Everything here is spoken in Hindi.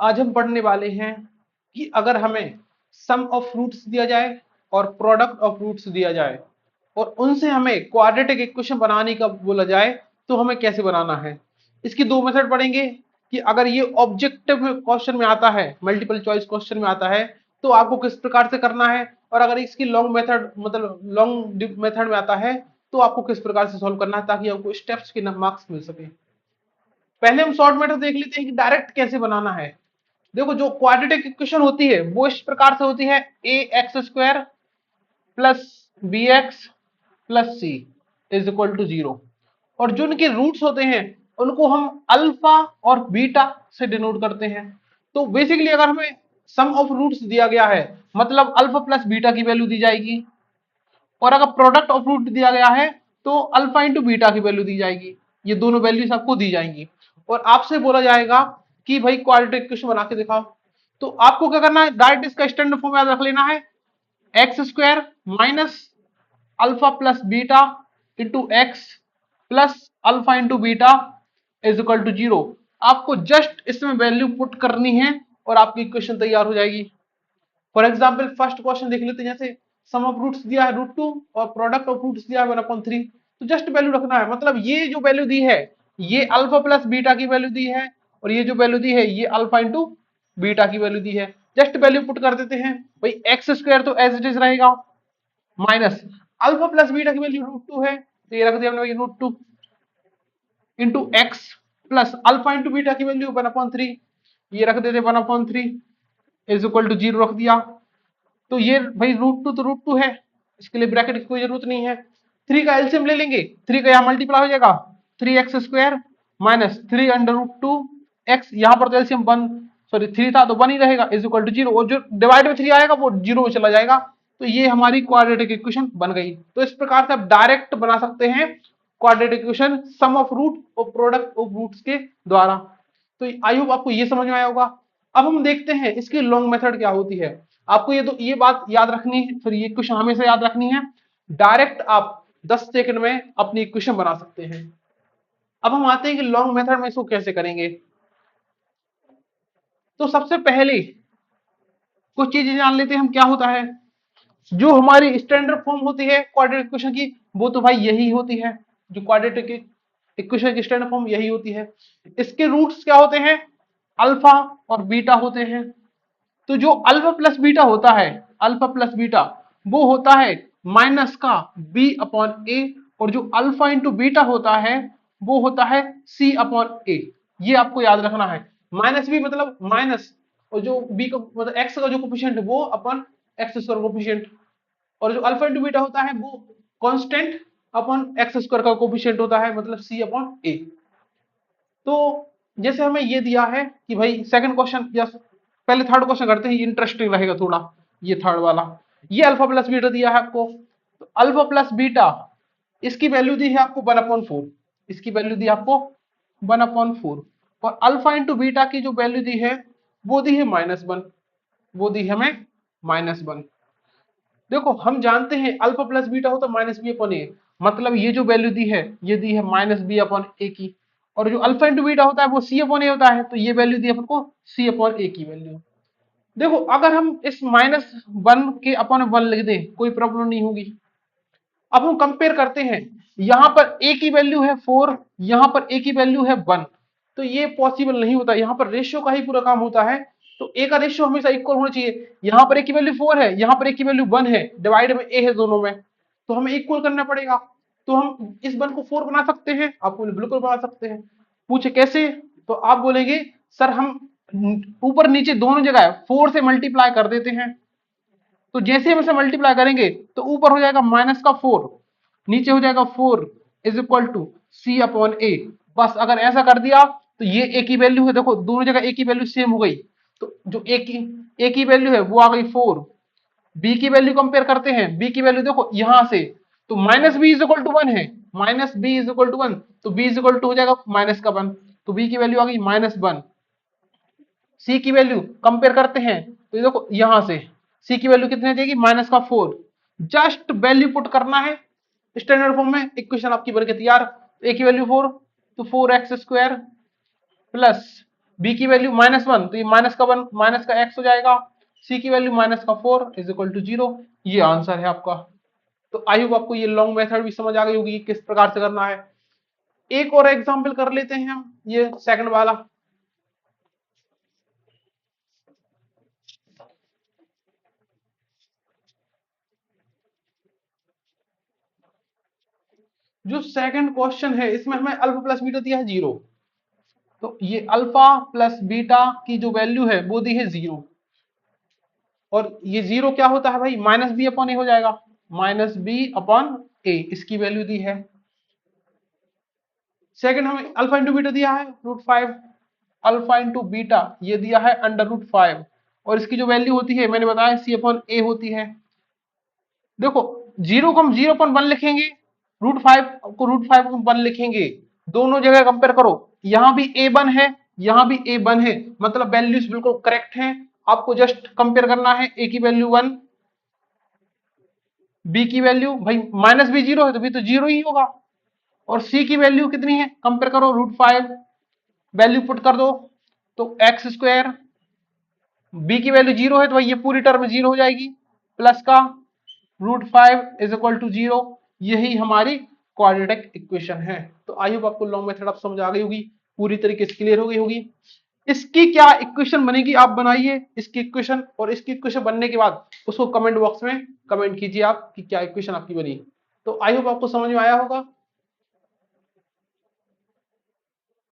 आज हम पढ़ने वाले हैं कि अगर हमें सम ऑफ फ्रूट्स दिया जाए और प्रोडक्ट ऑफ फ्रूट्स दिया जाए और उनसे हमें क्वाड्रेटिक इक्वेशन बनाने का बोला जाए तो हमें कैसे बनाना है। इसकी दो मेथड पढ़ेंगे कि अगर ये ऑब्जेक्टिव क्वेश्चन में आता है, मल्टीपल चॉइस क्वेश्चन में आता है तो आपको किस प्रकार से करना है, और अगर इसकी लॉन्ग मेथड मतलब लॉन्ग मेथड में आता है तो आपको किस प्रकार से सॉल्व करना है ताकि आपको स्टेप्स के मार्क्स मिल सके। पहले हम शॉर्ट मेथड देख लेते हैं कि डायरेक्ट कैसे बनाना है। देखो, जो क्वाड्रेटिक इक्वेशन होती है वो इस प्रकार से होती है A X square plus B X plus C is equal to zero, और जो उनके रूट्स होते हैं उनको हम अल्फा और बीटा से डिनोट करते हैं। तो बेसिकली अगर हमें सम ऑफ रूट्स दिया गया है मतलब अल्फा प्लस बीटा की वैल्यू दी जाएगी, और अगर प्रोडक्ट ऑफ रूट दिया गया है तो अल्फा इंटू बीटा की वैल्यू दी जाएगी। ये दोनों वैल्यूज आपको दी जाएंगी और आपसे बोला जाएगा कि भाई क्वाड्रेटिक इक्वेशन बना के दिखाओ। तो आपको क्या करना है, डायरेक्ट इसका स्टैंडर्ड फॉर्म याद रख लेना है, X square minus alpha plus beta into X plus alpha into beta is equal to zero. आपको जस्ट इसमें वैल्यू पुट करनी है और आपकी इक्वेशन तैयार हो जाएगी। फॉर एग्जाम्पल फर्स्ट क्वेश्चन देख लेते हैं, जैसे सम ऑफ रूट्स दिया है रूट टू और प्रोडक्ट ऑफ रूट्स दिया है 1/3, तो जस्ट वैल्यू रखना है। मतलब ये जो वैल्यू दी है ये अल्फा प्लस बीटा की वैल्यू दी है और ये जो वैल्यू दी है ये अल्फा इंटू बीटा की वैल्यू दी है। जस्ट वैल्यू पुट कर देते हैं भाई, एक्स स्क्वायर तो एज इट इज रहेगा माइनस अल्फा प्लस बीटा की वैल्यू रूट टू है तो ये रख दिया हमने root two into X plus alpha into beta की वैल्यू 1/3, ये रख देते 1/3 इज इक्वल टू जीरो रख दिया। तो ये भाई रूट टू तो रूट टू है, इसके लिए ब्रैकेट की कोई जरूरत नहीं है। थ्री का एलसीएम ले लेंगे, थ्री का यहाँ मल्टीप्लाई हो जाएगा, three X square minus three under root two X, यहाँ पर तो एलसीएम वन सॉरी थ्री था तो वन ही रहेगा इज इक्वल टू जीरो, और जो डिवाइड में थ्री आएगा वो जीरो में चला जाएगा। तो ये हमारी क्वाड्रेटिक इक्वेशन बन गई। तो इस प्रकार से आप डायरेक्ट बना सकते हैं quadratic equation sum of root और प्रोडक्ट ऑफ रूट्स के द्वारा। तो आई होप आपको ये समझ में आया होगा। अब हम देखते हैं इसकी लॉन्ग मेथड क्या होती है। आपको ये बात याद रखनी है, फिर ये क्वेश्चन हमेशा याद रखनी है, डायरेक्ट आप 10 सेकंड में अपनी इक्वेशन बना सकते हैं। अब हम आते हैं कि लॉन्ग मेथड में इसको कैसे करेंगे। तो सबसे पहले कुछ चीजें जान लेते हैं हम, क्या होता है जो हमारी स्टैंडर्ड फॉर्म होती है क्वाड्रेटिक इक्वेशन की, वो तो भाई यही होती है। जो क्वाड्रेटिक इक्वेशन की स्टैंडर्ड फॉर्म यही होती है। इसके रूट्स क्या होते हैं, अल्फा और बीटा होते हैं। तो जो अल्फा प्लस बीटा होता है, अल्फा प्लस बीटा वो होता है माइनस का बी अपॉन ए, और जो अल्फा इंटू बीटा होता है वो होता है सी अपॉन ए। ये आपको याद रखना है। माइनस बी मतलब माइनस, और जो बी का मतलब एक्स का जो कोफिशिएंट है वो अपॉन एक्स स्क्वायर कोफिशिएंट, और जो अल्फा इंटू बीटा होता है वो कांस्टेंट अपॉन एक्स स्क्वायर का कोफिशिएंट होता है मतलब सी अपॉन ए। तो जैसे हमें ये दिया है कि भाई सेकंड क्वेश्चन या पहले थर्ड क्वेश्चन करते हैं, ये इंटरेस्टिंग रहेगा थोड़ा। ये थर्ड वाला, ये अल्फा प्लस बीटा दिया है आपको, तो अल्फा प्लस बीटा इसकी वैल्यू दी है आपको 1/4, इसकी वैल्यू दी आपको 1/4, और अल्फा इंटू बीटा की जो वैल्यू दी है वो दी है -1, वो दी है हमें -1। देखो हम जानते हैं अल्फा प्लस बीटा होता है माइनस बी अपॉन ए, मतलब ये जो वैल्यू दी है ये दी है -b अपॉन ए की, और जो अल्फा इंटू बीटा होता है वो सी अपॉन ए होता है, तो ये वैल्यू दी अपन को सी अपॉन ए की वैल्यू। देखो अगर हम इस -1 के अपॉन 1 लिख दें कोई प्रॉब्लम नहीं होगी। अब हम कंपेयर करते हैं, यहां पर ए की वैल्यू है 4, यहां पर ए की वैल्यू है 1, तो ये पॉसिबल नहीं होता, यहां पर रेशियो का ही पूरा काम होता है। तो ए का रेशियो हमेशा इक्वल होना चाहिए। यहां पर ए की वैल्यू 4 है, यहां पर ए की वैल्यू 1 है, डिवाइड में ए है दोनों में, तो हमें इक्वल करना पड़ेगा। तो हम इस 1 को 4 बना सकते हैं, आपको बिल्कुल बना सकते हैं। पूछे कैसे, तो आप बोलेंगे सर हम ऊपर नीचे दोनों जगह 4 से मल्टीप्लाई कर देते हैं। तो जैसे हम इसे मल्टीप्लाई करेंगे तो ऊपर हो जाएगा -4, नीचे हो जाएगा 4 is equal to C upon A. बस अगर ऐसा कर दिया तो ये ए की वैल्यू है, देखो दोनों जगह ए की वैल्यू सेम हो गई, तो जो ए की वैल्यू है वो आ गई 4। बी की वैल्यू कंपेयर करते हैं, बी की वैल्यू देखो यहां से, तो -b इज इक्वल टू 1 है, -b इज इक्वल टू 1, तो b इज इक्वल टू हो जाएगा -1, तो b की वैल्यू आ गई -1। सी की वैल्यू कंपेयर करते हैं, तो ये देखो यहां से सी की वैल्यू कितनी जाएगी -4। जस्ट वैल्यू पुट करना है स्टैंडर्ड फॉर्म में, इक्वेशन आपकी बनके तैयार। ए की वैल्यू 4, तो 4x स्क्वायर प्लस बी की वैल्यू -1 तो ये माइनस का 1 माइनस का x हो जाएगा, सी की वैल्यू -4 इज इक्वल टू 0। ये आंसर है आपका। तो आई होप आपको ये लॉन्ग मेथड भी समझ आ गई होगी किस प्रकार से करना है। एक और एग्जांपल कर लेते हैं हम, ये सेकंड वाला। जो सेकंड क्वेश्चन है इसमें हमें अल्फा प्लस बीटा दिया है 0, तो ये अल्फा प्लस बीटा की जो वैल्यू है वो दी है 0, और ये 0 क्या होता है भाई, माइनस बी अपॉन ए हो जाएगा, माइनस बी अपॉन ए इसकी वैल्यू दी है। सेकंड हमें अल्फा इंटू बीटा दिया है √5, अल्फा इंटू बीटा ये दिया है √5, और इसकी जो वैल्यू होती है मैंने बताया सी अपॉन ए होती है। देखो 0 को हम 0.1 लिखेंगे, √5 को √5 लिखेंगे, दोनों जगह कंपेयर करो, यहां भी a1 है यहां भी a1 है, मतलब वैल्यूज बिल्कुल करेक्ट हैं। आपको जस्ट कंपेयर करना है, a की वैल्यू 1, b की वैल्यू भाई माइनस भी 0 है तो भी तो 0 ही होगा, और c की वैल्यू कितनी है कंपेयर करो, √5 वैल्यू पुट कर दो तो x², b की वैल्यू 0 है तो भाई ये पूरी टर्म 0 हो जाएगी, प्लस का √5 इज इक्वल टू 0। यही हमारी क्वाड्रेटिक इक्वेशन है। तो आई होप आपको लॉन्ग मेथड आप समझ आ गई होगी, पूरी तरीके से क्लियर हो गई होगी। इसकी क्या इक्वेशन बनेगी आप बनाइए इसकी इक्वेशन, और इसकी इक्वेशन बनने के बाद उसको कमेंट बॉक्स में कमेंट कीजिए आप कि क्या इक्वेशन आपकी बनी। तो आई होप आपको समझ में आया होगा।